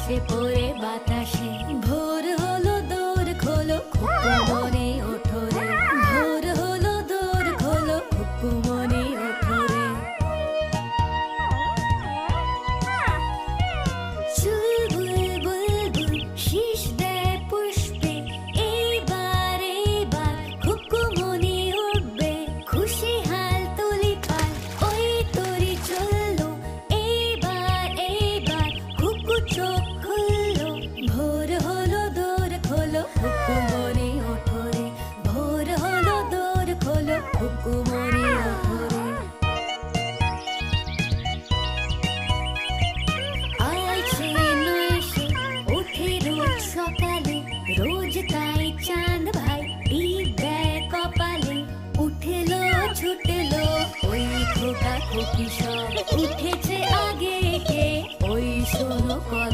খসে পড়ে বাতাসে। ভোর হলো দোর খোলো খুকুমনি ওঠো রে, ভোর হলো দোর খোলো খুকুমনি ওঠো রে। চুল বুলবুল বুল শীষ দেয় পুষ্পে, এইবার এইবার খুকুমনি উঠবে। খুশি হাল তুলি পাল ওই তরি চললো, এইবার এইবার খুকু চোখ খুললো। ভোর হলো দোর খোলো খুকুমনি ওঠো রে, ভোর হলো দোর খোলো খুকুমনি ওঠো রে। আইছে নয়সে ওঠে রোজ সকালে, রোজ তাই চাঁদ ভাই টিপ দেয় কপালে। উঠেলো ছুটেলো ওই খোকা খুকি সব, উঠেছে আগে কে ওই শোনো কল